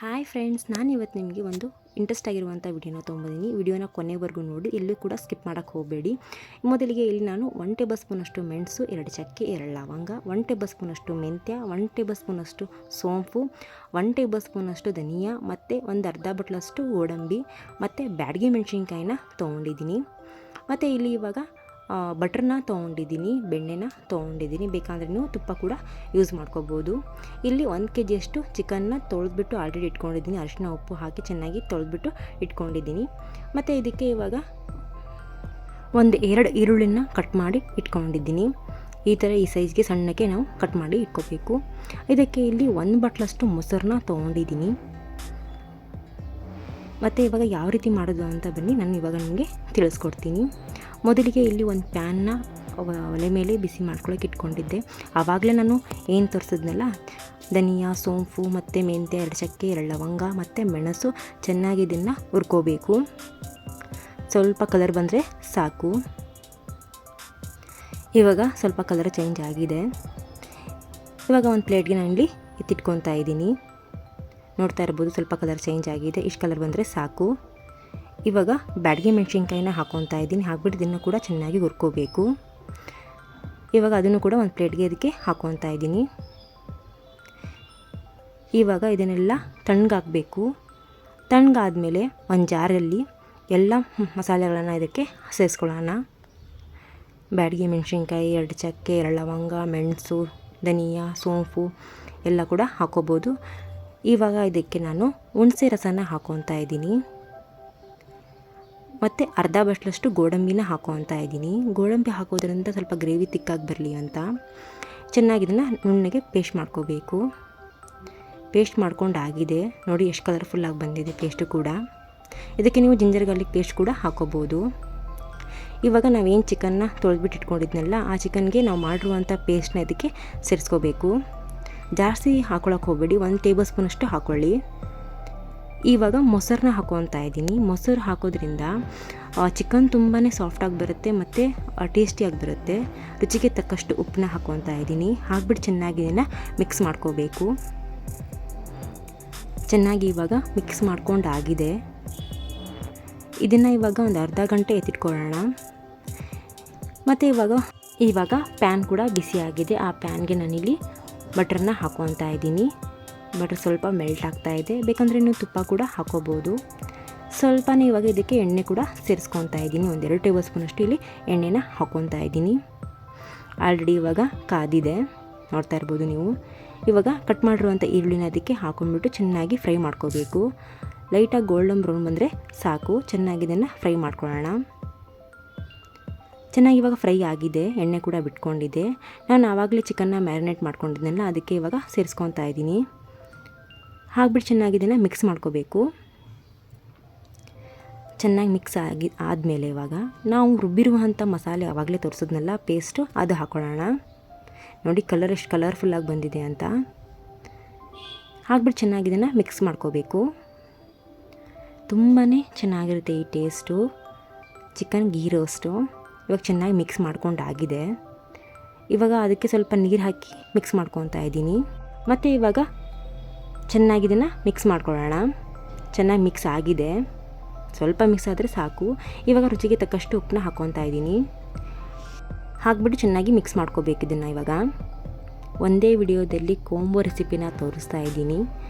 Hi friends, ನಾನು ಇವತ್ತು ನಿಮಗೆ ಒಂದು ಇಂಟ್ರೆಸ್ಟ್ ಆಗಿರುವಂಥ ವಿಡಿಯೋನ ತೊಗೊಂಡಿದ್ದೀನಿ. ವಿಡಿಯೋನ ಕೊನೆವರೆಗೂ ನೋಡಿ, ಎಲ್ಲೂ ಕೂಡ ಸ್ಕಿಪ್ ಮಾಡೋಕ್ಕೆ ಹೋಗಬೇಡಿ. ಮೊದಲಿಗೆ ಇಲ್ಲಿ ನಾನು 1 ಟೇಬಲ್ ಸ್ಪೂನಷ್ಟು ಮೆಣಸು, 2 ಚಕ್ಕೆ, 2 ಲವಂಗ, 1 ಟೇಬಲ್ ಸ್ಪೂನಷ್ಟು ಮೆಂತ್ಯ, 1 ಟೇಬಲ್ ಸ್ಪೂನಷ್ಟು ಸೋಂಪು, 1 ಟೇಬಲ್ ಸ್ಪೂನಷ್ಟು ಧನಿಯಾ ಮತ್ತು ಒಂದು ಅರ್ಧ ಬಟ್ಲಷ್ಟು ಗೋಡಂಬಿ ಮತ್ತು ಬ್ಯಾಡಗಿ ಮೆಣಸಿನ್ಕಾಯಿನ ತೊಗೊಂಡಿದ್ದೀನಿ. ಮತ್ತು ಇಲ್ಲಿ ಇವಾಗ ಬಟರ್ನ ತೊಗೊಂಡಿದ್ದೀನಿ, ಬೆಣ್ಣೆನ ತೊಗೊಂಡಿದ್ದೀನಿ. ಬೇಕಂದ್ರೆ ನೀವು ತುಪ್ಪ ಕೂಡ ಯೂಸ್ ಮಾಡ್ಕೋಬೋದು. ಇಲ್ಲಿ 1 kg ಚಿಕನ್ನ ತೊಳೆದ್ಬಿಟ್ಟು ಆಲ್ರೆಡಿ ಇಟ್ಕೊಂಡಿದ್ದೀನಿ. ಅರಿಶಿನ ಉಪ್ಪು ಹಾಕಿ ಚೆನ್ನಾಗಿ ತೊಳೆದ್ಬಿಟ್ಟು ಇಟ್ಕೊಂಡಿದ್ದೀನಿ. ಮತ್ತು ಇದಕ್ಕೆ ಇವಾಗ 2 ಈರುಳ್ಳಿನ ಕಟ್ ಮಾಡಿ ಇಟ್ಕೊಂಡಿದ್ದೀನಿ. ಈ ಥರ ಈ ಸೈಜ್ಗೆ ಸಣ್ಣಕ್ಕೆ ನಾವು ಕಟ್ ಮಾಡಿ ಇಟ್ಕೋಬೇಕು. ಇದಕ್ಕೆ ಇಲ್ಲಿ 1 ಬಟ್ಲಷ್ಟು ಮೊಸರನ್ನ ತೊಗೊಂಡಿದ್ದೀನಿ. ಮತ್ತು ಇವಾಗ ಯಾವ ರೀತಿ ಮಾಡೋದು ಅಂತ ಬನ್ನಿ ನಾನು ಇವಾಗ ನಿಮಗೆ ತಿಳಿಸ್ಕೊಡ್ತೀನಿ. ಮೊದಲಿಗೆ ಇಲ್ಲಿ ಒಂದು ಪ್ಯಾನ್ನ ಒಲೆ ಮೇಲೆ ಬಿಸಿ ಮಾಡ್ಕೊಳ್ಳೋಕೆ ಇಟ್ಕೊಂಡಿದ್ದೆ. ಆವಾಗಲೇ ನಾನು ಏನು ತೋರಿಸಿದ್ನಲ್ಲ, ಧನಿಯಾ, ಸೋಂಪು ಮತ್ತು ಮೆಂತ್ಯ, 2 ಚಕ್ಕೆ, 2 ಲವಂಗ ಮತ್ತು ಮೆಣಸು ಚೆನ್ನಾಗಿ ಇದನ್ನು ಹುರ್ಕೋಬೇಕು. ಸ್ವಲ್ಪ ಕಲರ್ ಬಂದರೆ ಸಾಕು. ಇವಾಗ ಸ್ವಲ್ಪ ಕಲರ್ ಚೇಂಜ್ ಆಗಿದೆ. ಇವಾಗ ಒಂದು ಪ್ಲೇಟ್ಗೆ ನಾನು ಇಲ್ಲಿ ಎತ್ತಿಟ್ಕೊತಾ ಇದ್ದೀನಿ. ನೋಡ್ತಾ ಇರ್ಬೋದು, ಸ್ವಲ್ಪ ಕಲರ್ ಚೇಂಜ್ ಆಗಿದೆ. ಇಷ್ಟು ಕಲರ್ ಬಂದರೆ ಸಾಕು. ಇವಾಗ ಬ್ಯಾಡಗಿ ಮೆಣಸಿನ್ಕಾಯಿನ ಹಾಕ್ಕೊತಾ ಇದ್ದೀನಿ. ಹಾಕ್ಬಿಟ್ಟು ಇದನ್ನು ಕೂಡ ಚೆನ್ನಾಗಿ ಹುರ್ಕೋಬೇಕು. ಇವಾಗ ಅದನ್ನು ಕೂಡ ಒಂದು ಪ್ಲೇಟ್ಗೆ ಇದಕ್ಕೆ ಹಾಕ್ಕೊತಾ ಇದ್ದೀನಿ. ಇವಾಗ ಇದನ್ನೆಲ್ಲ ತಣ್ಣಗಾಗಬೇಕು. ತಣ್ಣಗಾದ್ಮೇಲೆ ಒಂದು ಜಾರಲ್ಲಿ ಎಲ್ಲ ಮಸಾಲೆಗಳನ್ನು ಇದಕ್ಕೆ ಸೇರಿಸ್ಕೊಳ್ಳೋಣ. ಬ್ಯಾಡಗಿ ಮೆಣಸಿನ್ಕಾಯಿ, 2 ಚಕ್ಕೆ, 2 ಲವಂಗ, ಮೆಣಸು, ಧನಿಯಾ, ಸೋಂಪು ಎಲ್ಲ ಕೂಡ ಹಾಕ್ಕೋಬೋದು. ಇವಾಗ ಇದಕ್ಕೆ ನಾನು ಹುಣಸೆ ರಸನ ಹಾಕ್ಕೊತಾ ಇದ್ದೀನಿ. ಮತ್ತು ಅರ್ಧ ಬಟ್ಲಷ್ಟು ಗೋಡಂಬಿನ ಹಾಕ್ಕೊತಾ ಇದ್ದೀನಿ. ಗೋಡಂಬಿ ಹಾಕೋದ್ರಿಂದ ಸ್ವಲ್ಪ ಗ್ರೇವಿ ತಿಕ್ಕಾಗಿ ಬರಲಿ ಅಂತ ಚೆನ್ನಾಗಿ ಇದನ್ನು ನುಣ್ಣಗೆ ಪೇಸ್ಟ್ ಮಾಡ್ಕೋಬೇಕು. ಪೇಸ್ಟ್ ಮಾಡ್ಕೊಂಡಾಗಿದೆ. ನೋಡಿ ಎಷ್ಟು ಕಲರ್ಫುಲ್ಲಾಗಿ ಬಂದಿದೆ ಪೇಸ್ಟು ಕೂಡ. ಇದಕ್ಕೆ ನೀವು ಜಿಂಜರ್ ಗಾರ್ಲಿಕ್ ಪೇಸ್ಟ್ ಕೂಡ ಹಾಕ್ಕೋಬೋದು. ಇವಾಗ ನಾವೇನು ಚಿಕನ್ನ ತೊಳೆದ್ಬಿಟ್ಟು ಇಟ್ಕೊಂಡಿದ್ನಲ್ಲ, ಆ ಚಿಕನ್ಗೆ ನಾವು ಮಾಡಿರುವಂಥ ಪೇಸ್ಟ್ನ ಇದಕ್ಕೆ ಸೇರಿಸ್ಕೋಬೇಕು. ಜಾಸ್ತಿ ಹಾಕ್ಕೊಳಕ್ಕೆ ಹೋಗಬೇಡಿ, 1 ಟೇಬಲ್ ಸ್ಪೂನಷ್ಟು ಹಾಕ್ಕೊಳ್ಳಿ. ಇವಾಗ ಮೊಸರನ್ನ ಹಾಕ್ಕೊತಾ ಇದ್ದೀನಿ. ಮೊಸರು ಹಾಕೋದ್ರಿಂದ ಚಿಕನ್ ತುಂಬಾ ಸಾಫ್ಟಾಗಿ ಬರುತ್ತೆ ಮತ್ತು ಟೇಸ್ಟಿಯಾಗಿ ಬರುತ್ತೆ. ರುಚಿಗೆ ತಕ್ಕಷ್ಟು ಉಪ್ಪನ್ನ ಹಾಕ್ಕೊತಾ ಇದ್ದೀನಿ. ಹಾಕ್ಬಿಟ್ಟು ಚೆನ್ನಾಗಿ ಇದನ್ನು ಮಿಕ್ಸ್ ಮಾಡ್ಕೋಬೇಕು. ಚೆನ್ನಾಗಿ ಇವಾಗ ಮಿಕ್ಸ್ ಮಾಡ್ಕೊಂಡಾಗಿದೆ. ಇದನ್ನು ಇವಾಗ ಒಂದು ಅರ್ಧ ಗಂಟೆ ಎತ್ತಿಟ್ಕೊಳ್ಳೋಣ. ಮತ್ತು ಇವಾಗ ಪ್ಯಾನ್ ಕೂಡ ಬಿಸಿಯಾಗಿದೆ. ಆ ಪ್ಯಾನ್ಗೆ ನಾನಿಲ್ಲಿ ಬಟರ್ನ ಹಾಕ್ಕೊತಾ ಇದ್ದೀನಿ. ಬಟರ್ ಸ್ವಲ್ಪ ಮೆಲ್ಟ್ ಆಗ್ತಾ ಇದೆ. ಬೇಕಂದರೆ ನೀವು ತುಪ್ಪ ಕೂಡ ಹಾಕೋಬೋದು. ಸ್ವಲ್ಪನೇ ಇವಾಗ ಇದಕ್ಕೆ ಎಣ್ಣೆ ಕೂಡ ಸೇರಿಸ್ಕೊತಾ ಇದ್ದೀನಿ. 2 ಟೇಬಲ್ ಸ್ಪೂನಷ್ಟು ಇಲ್ಲಿ ಎಣ್ಣೆನ ಹಾಕ್ಕೊತಾ ಇದ್ದೀನಿ. ಆಲ್ರೆಡಿ ಇವಾಗ ಕಾದಿದೆ, ನೋಡ್ತಾ ಇರ್ಬೋದು ನೀವು. ಇವಾಗ ಕಟ್ ಮಾಡಿರುವಂಥ ಈರುಳ್ಳಿನ ಅದಕ್ಕೆ ಹಾಕೊಂಡ್ಬಿಟ್ಟು ಚೆನ್ನಾಗಿ ಫ್ರೈ ಮಾಡ್ಕೋಬೇಕು. ಲೈಟಾಗಿ ಗೋಲ್ಡನ್ ಬ್ರೌನ್ ಬಂದರೆ ಸಾಕು. ಚೆನ್ನಾಗಿ ಇದನ್ನು ಫ್ರೈ ಮಾಡ್ಕೊಳ್ಳೋಣ. ಚೆನ್ನಾಗಿ ಇವಾಗ ಫ್ರೈ ಆಗಿದೆ, ಎಣ್ಣೆ ಕೂಡ ಬಿಟ್ಕೊಂಡಿದೆ. ನಾನು ಆವಾಗಲೇ ಚಿಕನ್ನ ಮ್ಯಾರಿನೇಟ್ ಮಾಡ್ಕೊಂಡಿದ್ದೆನಲ್ಲ, ಅದಕ್ಕೆ ಇವಾಗ ಸೇರಿಸ್ಕೊತಾ ಇದ್ದೀನಿ. ಹಾಕ್ಬಿಟ್ಟು ಚೆನ್ನಾಗಿ ಇದನ್ನು ಮಿಕ್ಸ್ ಮಾಡ್ಕೋಬೇಕು. ಚೆನ್ನಾಗಿ ಮಿಕ್ಸ್ ಆದಮೇಲೆ ಇವಾಗ ನಾವು ರುಬ್ಬಿರುವಂಥ ಮಸಾಲೆ ಆವಾಗಲೇ ತೋರಿಸಿದ್ನಲ್ಲ ಪೇಸ್ಟು, ಅದು ಹಾಕ್ಕೊಳ್ಳೋಣ. ನೋಡಿ ಕಲರ್ ಎಷ್ಟು ಕಲರ್ಫುಲ್ಲಾಗಿ ಬಂದಿದೆ ಅಂತ. ಹಾಕ್ಬಿಟ್ಟು ಚೆನ್ನಾಗಿ ಇದನ್ನು ಮಿಕ್ಸ್ ಮಾಡ್ಕೋಬೇಕು. ತುಂಬಾ ಚೆನ್ನಾಗಿರುತ್ತೆ ಈ ಟೇಸ್ಟು, ಚಿಕನ್ ಗೀ ರೋಸ್ಟು. ಇವಾಗ ಚೆನ್ನಾಗಿ ಮಿಕ್ಸ್ ಮಾಡ್ಕೊಂಡಾಗಿದೆ. ಇವಾಗ ಅದಕ್ಕೆ ಸ್ವಲ್ಪ ನೀರು ಹಾಕಿ ಮಿಕ್ಸ್ ಮಾಡ್ಕೊತಾ ಇದ್ದೀನಿ. ಮತ್ತು ಇವಾಗ ಚೆನ್ನಾಗಿ ಇದನ್ನು ಮಿಕ್ಸ್ ಮಾಡ್ಕೊಳ್ಳೋಣ. ಚೆನ್ನಾಗಿ ಮಿಕ್ಸ್ ಆಗಿದೆ, ಸ್ವಲ್ಪ ಮಿಕ್ಸ್ ಆದರೆ ಸಾಕು. ಇವಾಗ ರುಚಿಗೆ ತಕ್ಕಷ್ಟು ಉಪ್ಪನ್ನ ಹಾಕ್ಕೊತಾ ಇದ್ದೀನಿ. ಹಾಕ್ಬಿಟ್ಟು ಚೆನ್ನಾಗಿ ಮಿಕ್ಸ್ ಮಾಡ್ಕೋಬೇಕು ಇದನ್ನು. ಇವಾಗ ಒಂದೇ ವಿಡಿಯೋದಲ್ಲಿ ಕೋಂಬೋ ರೆಸಿಪಿನ ತೋರಿಸ್ತಾ ಇದ್ದೀನಿ,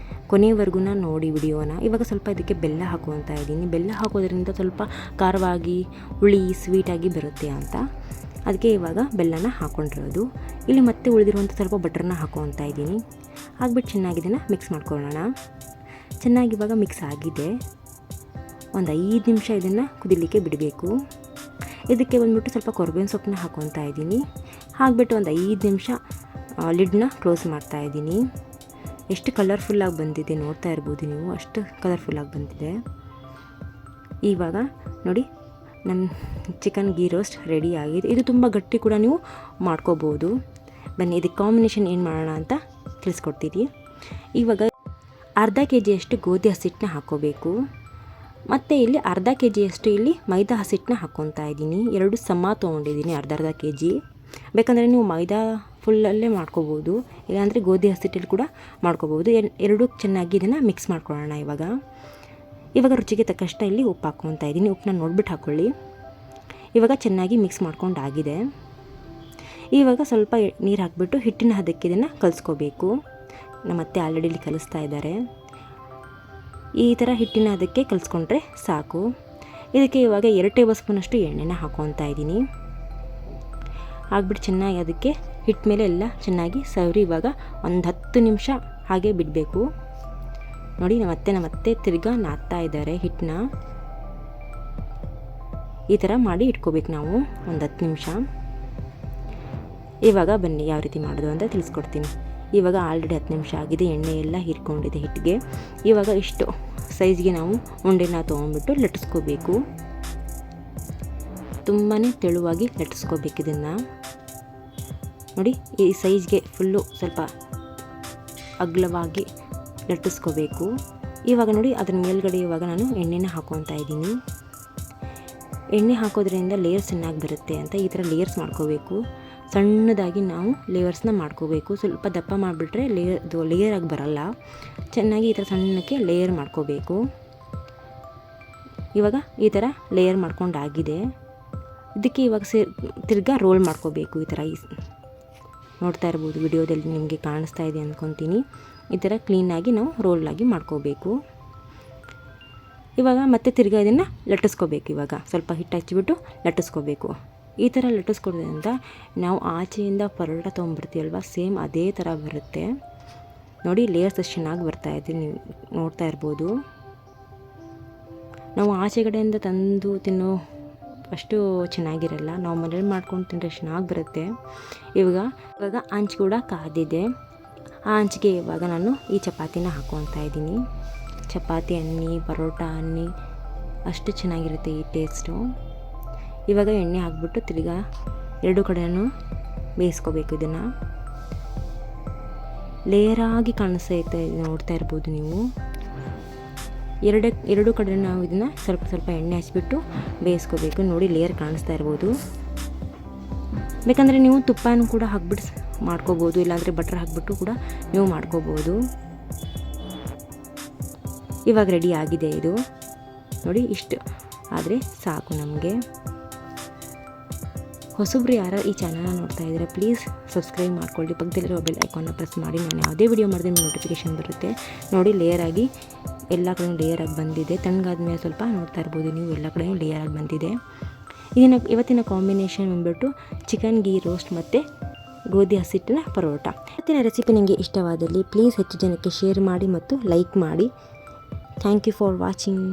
ಕೊನೆವರೆಗೂ ನೋಡಿ ವಿಡಿಯೋನ. ಇವಾಗ ಸ್ವಲ್ಪ ಇದಕ್ಕೆ ಬೆಲ್ಲ ಹಾಕ್ಕೊತಾ ಇದ್ದೀನಿ. ಬೆಲ್ಲ ಹಾಕೋದ್ರಿಂದ ಸ್ವಲ್ಪ ಖಾರವಾಗಿ, ಹುಳಿ, ಸ್ವೀಟಾಗಿ ಬರುತ್ತೆ ಅಂತ ಅದಕ್ಕೆ ಇವಾಗ ಬೆಲ್ಲನ ಹಾಕ್ಕೊಂಡಿರೋದು. ಇಲ್ಲಿ ಮತ್ತೆ ಉಳಿದಿರುವಂಥ ಸ್ವಲ್ಪ ಬಟರ್ನ ಹಾಕ್ಕೊತಾ ಇದ್ದೀನಿ. ಹಾಕ್ಬಿಟ್ಟು ಚೆನ್ನಾಗಿ ಇದನ್ನು ಮಿಕ್ಸ್ ಮಾಡ್ಕೊಳ್ಳೋಣ. ಚೆನ್ನಾಗಿ ಇವಾಗ ಮಿಕ್ಸ್ ಆಗಿದೆ. ಒಂದು 5 ನಿಮಿಷ ಇದನ್ನು ಕುದಿಲಿಕ್ಕೆ ಬಿಡಬೇಕು. ಇದಕ್ಕೆ ಬಂದ್ಬಿಟ್ಟು ಸ್ವಲ್ಪ ಕೊರ್ಬೇವಿನ ಸೊಪ್ಪನ್ನ ಹಾಕ್ಕೊತಾ ಇದ್ದೀನಿ. ಹಾಕ್ಬಿಟ್ಟು ಒಂದು 5 ನಿಮಿಷ ಲಿಡ್ನ ಕ್ಲೋಸ್ ಮಾಡ್ತಾ ಇದ್ದೀನಿ. ಎಷ್ಟು ಕಲರ್ಫುಲ್ಲಾಗಿ ಬಂದಿದೆ ನೋಡ್ತಾ ಇರ್ಬೋದು ನೀವು, ಅಷ್ಟು ಕಲರ್ಫುಲ್ಲಾಗಿ ಬಂದಿದೆ. ಇವಾಗ ನೋಡಿ ನಮ್ಮ ಚಿಕನ್ ಗೀ ರೋಸ್ಟ್ ರೆಡಿ ಆಗಿದೆ. ಇದು ತುಂಬ ಗಟ್ಟಿ ಕೂಡ ನೀವು ಮಾಡ್ಕೋಬೋದು. ಬನ್ನಿ ಇದಕ್ಕೆ ಕಾಂಬಿನೇಷನ್ ಏನು ಮಾಡೋಣ ಅಂತ ತಿಳಿಸ್ಕೊಡ್ತೀನಿ. ಇವಾಗ ಅರ್ಧ kg ಗೋಧಿ ಹಸಿಟ್ಟನ್ನ ಹಾಕ್ಕೋಬೇಕು. ಮತ್ತು ಇಲ್ಲಿ ಅರ್ಧ kg ಇಲ್ಲಿ ಮೈದಾ ಹಸಿಟ್ಟನ್ನ ಹಾಕ್ಕೊತಾ ಇದ್ದೀನಿ. 2 ಸಮ ತೊಗೊಂಡಿದ್ದೀನಿ, ಅರ್ಧ kg. ಬೇಕಂದರೆ ನೀವು ಮೈದಾ ಫುಲ್ಲಲ್ಲೇ ಮಾಡ್ಕೋಬೋದು, ಇಲ್ಲಾಂದರೆ ಗೋಧಿ ಹಸಿಟ್ಟಲ್ಲಿ ಕೂಡ ಮಾಡ್ಕೋಬೋದು. ಎರಡೂ ಚೆನ್ನಾಗಿ ಇದನ್ನು ಮಿಕ್ಸ್ ಮಾಡ್ಕೊಳ್ಳೋಣ. ಇವಾಗ ರುಚಿಗೆ ತಕ್ಕಷ್ಟು ಇಲ್ಲಿ ಉಪ್ಪು ಹಾಕ್ಕೊತಾ ಇದ್ದೀನಿ. ಉಪ್ಪನ್ನ ನೋಡ್ಬಿಟ್ಟು ಹಾಕ್ಕೊಳ್ಳಿ. ಇವಾಗ ಚೆನ್ನಾಗಿ ಮಿಕ್ಸ್ ಮಾಡ್ಕೊಂಡಾಗಿದೆ. ಇವಾಗ ಸ್ವಲ್ಪ ನೀರು ಹಾಕಿಬಿಟ್ಟು ಹಿಟ್ಟಿನ ಹದಕ್ಕೆ ಇದನ್ನು ಕಲಿಸ್ಕೋಬೇಕು. ನಮ್ಮತ್ತೆ ಆಲ್ರೆಡಿ ಇಲ್ಲಿ ಕಲಿಸ್ತಾ ಇದ್ದಾರೆ. ಈ ಥರ ಹಿಟ್ಟಿನ ಹದಕ್ಕೆ ಕಲಿಸ್ಕೊಂಡ್ರೆ ಸಾಕು. ಇದಕ್ಕೆ ಇವಾಗ 2 ಟೇಬಲ್ ಸ್ಪೂನಷ್ಟು ಎಣ್ಣೆನ ಹಾಕ್ಕೊತಾ ಇದ್ದೀನಿ. ಹಾಕ್ಬಿಟ್ಟು ಚೆನ್ನಾಗಿ ಅದಕ್ಕೆ ಹಿಟ್ಟು ಮೇಲೆ ಎಲ್ಲ ಚೆನ್ನಾಗಿ ಸವರಿ ಇವಾಗ ಒಂದು 10 ನಿಮಿಷ ಹಾಗೆ ಬಿಡಬೇಕು. ನೋಡಿ ನಮ್ಮತ್ತೆ ತಿರ್ಗಾ ನಾದ್ತಾ ಇದ್ದಾರೆ ಹಿಟ್ಟನ್ನ. ಈ ಥರ ಮಾಡಿ ಇಟ್ಕೋಬೇಕು ನಾವು ಒಂದು 10 ನಿಮಿಷ. ಇವಾಗ ಬನ್ನಿ ಯಾವ ರೀತಿ ಮಾಡೋದು ಅಂತ ತಿಳಿಸ್ಕೊಡ್ತೀನಿ. ಇವಾಗ ಆಲ್ರೆಡಿ 10 ನಿಮಿಷ ಆಗಿದೆ, ಎಣ್ಣೆ ಎಲ್ಲ ಹೀರ್ಕೊಂಡಿದೆ ಹಿಟ್ಟಿಗೆ. ಇವಾಗ ಇಷ್ಟು ಸೈಜ್ಗೆ ನಾವು ಉಂಡೆನ ತೊಗೊಂಡ್ಬಿಟ್ಟು ಲಟ್ಟಿಸ್ಕೋಬೇಕು. ತುಂಬಾ ತೆಳುವಾಗಿ ಲಟ್ಟಿಸ್ಕೋಬೇಕು ಇದನ್ನು. ನೋಡಿ ಈ ಸೈಜ್ಗೆ ಫುಲ್ಲು ಸ್ವಲ್ಪ ಅಗಲವಾಗಿ ಲಟ್ಟಿಸ್ಕೋಬೇಕು. ಇವಾಗ ನೋಡಿ ಅದರ ಮೇಲ್ಗಡೆ ಇವಾಗ ನಾನು ಎಣ್ಣೆನ ಹಾಕ್ಕೊತಾ ಇದ್ದೀನಿ. ಎಣ್ಣೆ ಹಾಕೋದ್ರಿಂದ ಲೇಯರ್ಸ್ ಚೆನ್ನಾಗಿ ಬರುತ್ತೆ ಅಂತ ಈ ಥರ ಲೇಯರ್ಸ್ ಮಾಡ್ಕೋಬೇಕು. ಸಣ್ಣದಾಗಿ ನಾವು ಲೇಯರ್ಸ್ನ ಮಾಡ್ಕೋಬೇಕು. ಸ್ವಲ್ಪ ದಪ್ಪ ಮಾಡಿಬಿಟ್ರೆ ಲೇಯರ್ ಆಗಿ ಬರಲ್ಲ. ಚೆನ್ನಾಗಿ ಈ ಥರ ಸಣ್ಣಕ್ಕೆ ಲೇಯರ್ ಮಾಡ್ಕೋಬೇಕು. ಇವಾಗ ಈ ಥರ ಲೇಯರ್ ಮಾಡ್ಕೊಂಡಾಗಿದೆ. ಇದಕ್ಕೆ ಇವಾಗ ತಿರ್ಗಾ ರೋಲ್ ಮಾಡ್ಕೋಬೇಕು. ಈ ಥರ ನೋಡ್ತಾ ಇರ್ಬೋದು ವಿಡಿಯೋದಲ್ಲಿ ನಿಮಗೆ ಕಾಣಿಸ್ತಾ ಇದೆ ಅಂದ್ಕೊತೀನಿ. ಈ ಥರ ಕ್ಲೀನಾಗಿ ನಾವು ರೋಲಾಗಿ ಮಾಡ್ಕೋಬೇಕು. ಇವಾಗ ಮತ್ತೆ ತಿರ್ಗಾ ಇದನ್ನು ಲಟ್ಟಿಸ್ಕೋಬೇಕು. ಇವಾಗ ಸ್ವಲ್ಪ ಹಿಟ್ಟು ಹಚ್ಚಿಬಿಟ್ಟು ಲಟ್ಟಿಸ್ಕೋಬೇಕು. ಈ ಥರ ಲಟ್ಟಿಸ್ಕೊಡೋದ್ರಿಂದ ನಾವು ಆಚೆಯಿಂದ ಪರೋಟ ತೊಗೊಂಡ್ಬರ್ತೀವಲ್ವ, ಸೇಮ್ ಅದೇ ಥರ ಬರುತ್ತೆ. ನೋಡಿ ಲೇಯರ್ಸ್ ಅಷ್ಟು ಚೆನ್ನಾಗಿ ಬರ್ತಾಯಿದೆ, ನೀವು ನೋಡ್ತಾ ಇರ್ಬೋದು. ನಾವು ಆಚೆ ಕಡೆಯಿಂದ ತಂದು ತಿನ್ನೋ ಅಷ್ಟು ಚೆನ್ನಾಗಿರಲ್ಲ, ನಾವು ಮನೇಲಿ ಮಾಡ್ಕೊಂಡು ತಿಂದರೆ ಚೆನ್ನಾಗಿ ಬರುತ್ತೆ. ಇವಾಗ ಹಂಚು ಕೂಡ ಕಾದಿದೆ. ಆ ಹಂಚಿಗೆ ಇವಾಗ ನಾನು ಈ ಚಪಾತಿನ ಹಾಕ್ಕೊತಾ ಇದ್ದೀನಿ. ಚಪಾತಿ ಅನ್ನಿ ಪರೋಟ ಅನ್ನಿ ಅಷ್ಟು ಚೆನ್ನಾಗಿರುತ್ತೆ ಈ ಟೇಸ್ಟು. ಇವಾಗ ಎಣ್ಣೆ ಹಾಕ್ಬಿಟ್ಟು ತಿರ್ಗಾ 2 ಕಡೆಯೂ ಬೇಯಿಸ್ಕೋಬೇಕು. ಇದನ್ನು ಲೇಯರಾಗಿ ಕಾಣಿಸ್ತೈತೆ, ನೋಡ್ತಾ ಇರ್ಬೋದು ನೀವು. ಎರಡು ಕಡೆ ನಾವು ಇದನ್ನು ಸ್ವಲ್ಪ ಎಣ್ಣೆ ಹಚ್ಬಿಟ್ಟು ಬೇಯಿಸ್ಕೋಬೇಕು. ನೋಡಿ ಲೇಯರ್ ಕಾಣಿಸ್ತಾ ಇರ್ಬೋದು. ಬೇಕಂದರೆ ನೀವು ತುಪ್ಪನೂ ಕೂಡ ಹಾಕ್ಬಿಟ್ಟು ಮಾಡ್ಕೋಬೋದು, ಇಲ್ಲಾಂದರೆ ಬಟರ್ ಹಾಕ್ಬಿಟ್ಟು ಕೂಡ ನೀವು ಮಾಡ್ಕೋಬೋದು. ಇವಾಗ ರೆಡಿ ಆಗಿದೆ ಇದು. ನೋಡಿ ಇಷ್ಟು ಆದರೆ ಸಾಕು ನಮಗೆ. ಹೊಸಬ್ರು ಯಾರು ಈ ಚಾನಲ್ನ ನೋಡ್ತಾ ಇದ್ದಾರೆ ಪ್ಲೀಸ್ ಸಬ್ಸ್ಕ್ರೈಬ್ ಮಾಡ್ಕೊಳ್ಳಿ. ಪಕ್ಕದಲ್ಲಿರೋ ಬೆಲ್ ಐಕಾನ್ನ ಪ್ರೆಸ್ ಮಾಡಿ. ನಾನು ಯಾವುದೇ ವಿಡಿಯೋ ಮಾಡಿದ್ರೆ ನಿಮಗೆ ನೋಟಿಫಿಕೇಷನ್ ಬರುತ್ತೆ. ನೋಡಿ ಲೇಯರಾಗಿ ಎಲ್ಲ ಕಡೆ ಲೇಯರಾಗಿ ಬಂದಿದೆ. ತಣ್ಣಗಾದ ಮೇಲೆ ಸ್ವಲ್ಪ ನೋಡ್ತಾ ಇರ್ಬೋದು ನೀವು, ಎಲ್ಲ ಕಡೆ ಲೇಯರಾಗಿ ಬಂದಿದೆ. ಇವತ್ತಿನ ಕಾಂಬಿನೇಷನ್ ಬಂದ್ಬಿಟ್ಟು ಚಿಕನ್ ಗೀ ರೋಸ್ಟ್ ಮತ್ತು ಗೋಧಿ ಹಸಿಟ್ಟಿನ ಪರೋಟ. ಇವತ್ತಿನ ರೆಸಿಪಿ ನಿಮಗೆ ಇಷ್ಟವಾದಲ್ಲಿ ಪ್ಲೀಸ್ ಹೆಚ್ಚು ಜನಕ್ಕೆ ಶೇರ್ ಮಾಡಿ ಮತ್ತು ಲೈಕ್ ಮಾಡಿ. Thank you for watching.